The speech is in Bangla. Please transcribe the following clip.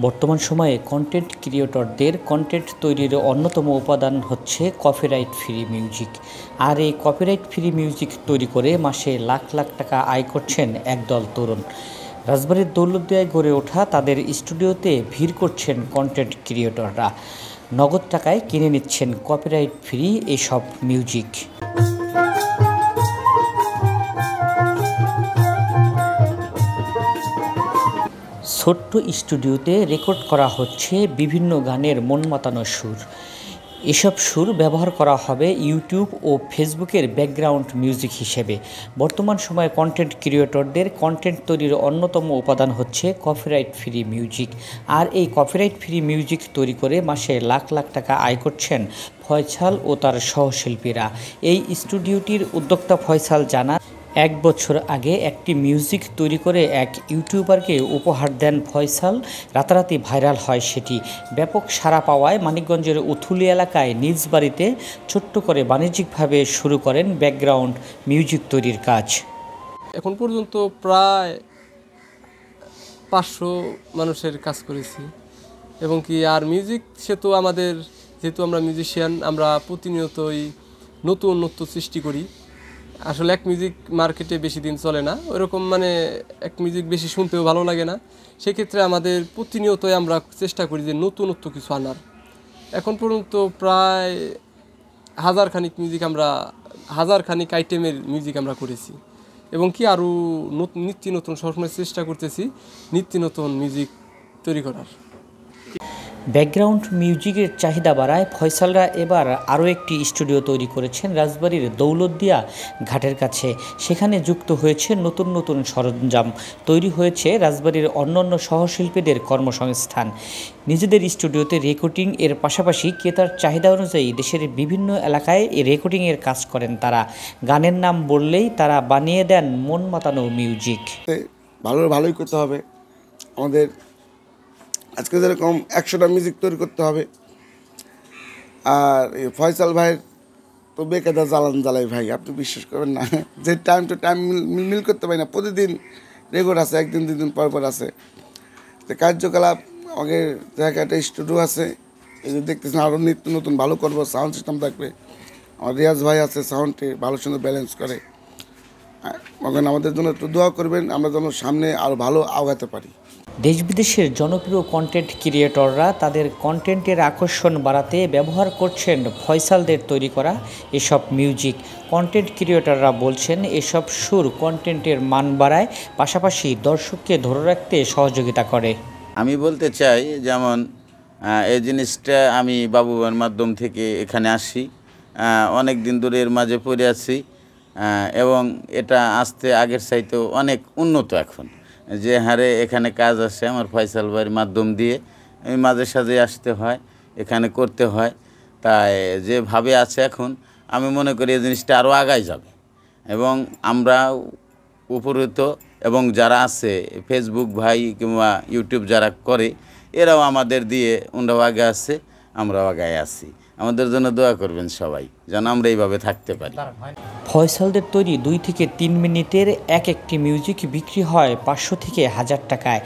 বর্তমান সময়ে কন্টেন্ট ক্রিয়েটরদের কন্টেন্ট তৈরির অন্যতম উপাদান হচ্ছে কপিরাইট ফ্রি মিউজিক। আর এই কপিরাইট ফ্রি মিউজিক তৈরি করে মাসে লাখ লাখ টাকা আয় করছেন একদল তরুণ। রাজবাড়ীর দৌলতদিয়ায় গড়ে ওঠা তাদের স্টুডিওতে ভিড় করছেন কন্টেন্ট ক্রিয়েটররা। নগদ টাকায় কিনে নিচ্ছেন কপিরাইট ফ্রি এসব মিউজিক। ছোট্ট স্টুডিওতে রেকর্ড করা হচ্ছে বিভিন্ন গানের মন মাতানো সুর। এসব সুর ব্যবহার করা হবে ইউটিউব ও ফেসবুকের ব্যাকগ্রাউন্ড মিউজিক হিসেবে। বর্তমান সময়ে কন্টেন্ট ক্রিয়েটরদের কন্টেন্ট তৈরির অন্যতম উপাদান হচ্ছে কপিরাইট ফ্রি মিউজিক। আর এই কপিরাইট ফ্রি মিউজিক তৈরি করে মাসে লাখ লাখ টাকা আয় করছেন ফয়সাল ও তার সহশিল্পীরা। এই স্টুডিওটির উদ্যোক্তা ফয়সাল জানান, 1 বছর আগে একটি মিউজিক তৈরি করে এক ইউটিউবারকে উপহার দেন ফয়সাল। রাতারাতি ভাইরাল হয় সেটি। ব্যাপক সাড়া পাওয়ায় মানিকগঞ্জের উথুলি এলাকায় নিজ বাড়িতে ছোট্ট করে বাণিজ্যিকভাবে শুরু করেন ব্যাকগ্রাউন্ড মিউজিক তৈরির কাজ। এখন পর্যন্ত প্রায় 500 মানুষের কাজ করেছি এবং কি আর মিউজিক সেহেতু আমাদের, যেহেতু আমরা মিউজিশিয়ান, আমরা প্রতিনিয়তই নতুন সৃষ্টি করি। আসলে এক মিউজিক মার্কেটে বেশি দিন চলে না, ওইরকম এক মিউজিক বেশি শুনতেও ভালো লাগে না। সেক্ষেত্রে আমাদের প্রতিনিয়তই আমরা চেষ্টা করি যে নতুনত্ব কিছু আনার। এখন পর্যন্ত প্রায় 1000 খানিক আইটেমের মিউজিক আমরা করেছি এবং কি আরও নিত্য নতুন সবসময় চেষ্টা করতেছি নিত্য নতুন মিউজিক তৈরি করার। ব্যাকগ্রাউন্ড মিউজিকের চাহিদা বাড়ায় ফয়সালরা এবার আরও একটি স্টুডিও তৈরি করেছেন রাজবাড়ীর দৌলতদিয়া ঘাটের কাছে। সেখানে যুক্ত হয়েছে নতুন নতুন সরঞ্জাম, তৈরি হয়েছে রাজবাড়ীর অন্যান্য সহশিল্পীদের কর্মসংস্থান। নিজেদের স্টুডিওতে রেকর্ডিং এর পাশাপাশি ক্রেতার চাহিদা অনুযায়ী দেশের বিভিন্ন এলাকায় এই রেকর্ডিংয়ের কাজ করেন তারা। গানের নাম বললেই তারা বানিয়ে দেন মন মাতানো মিউজিক। ভালোই করতে হবে। আমাদের আজকে যেরকম 100টা মিউজিক তৈরি করতে হবে। আর ফয়সাল ভাইয়ের তো বেকায়দা জ্বালাই ভাই, আপনি বিশ্বাস করবেন না, যে টাইম টু টাইম মিল করতে পারি না। প্রতিদিন রেকর্ড আছে, একদিন 2 দিন পর আছে। তো কার্যকলাপ আমাদের জায়গায় একটা স্টুডিও আছে, এই যে দেখতেছেন, আরও নিত্য নতুন ভালো করবো। সাউন্ড সিস্টেম থাকবে। আমার রিয়াজ ভাই আছে, সাউন্ডে ভালো সুন্দর ব্যালেন্স করে। আমাদের জন্য একটু দোয়া করবেন, আমরা যেন সামনে আরও ভালো আগাতে পারি। দেশ বিদেশের জনপ্রিয় কন্টেন্ট ক্রিয়েটররা তাদের কন্টেন্টের আকর্ষণ বাড়াতে ব্যবহার করছেন ফয়সালদের তৈরি করা এসব মিউজিক। কন্টেন্ট ক্রিয়েটররা বলছেন এসব সুর কন্টেন্টের মান বাড়ায়, পাশাপাশি দর্শককে ধরে রাখতে সহযোগিতা করে। আমি বলতে চাই, যেমন এই জিনিসটা আমি বাবুর মাধ্যম থেকে এখানে আসি, অনেক দিন ধরে এর মাঝে পড়ে আছি এবং এটা আসতে আগের চাইতেও অনেক উন্নত। এখন যে হারে এখানে কাজ আসে আমার ফয়সাল ভাইয়ের মাধ্যম দিয়ে, আমি মাঝে সাঝে আসতে হয়, এখানে করতে হয়। তাই যেভাবে আছে এখন, আমি মনে করি এই জিনিসটা আরও আগায় যাবে এবং আমরা উপরীত এবং যারা আছে ফেসবুক ভাই কিংবা ইউটিউব যারা করে, এরাও আমাদের দিয়ে ওনারাও আগে আছে, আমরাও আগায় আছি। আমাদের জন্য দোয়া করবেন সবাই, যেন আমরা এইভাবে থাকতে পারি। ফয়সালদের তৈরি 2 থেকে 3 মিনিটের একটি মিউজিক বিক্রি হয় 500 থেকে 1000 টাকায়।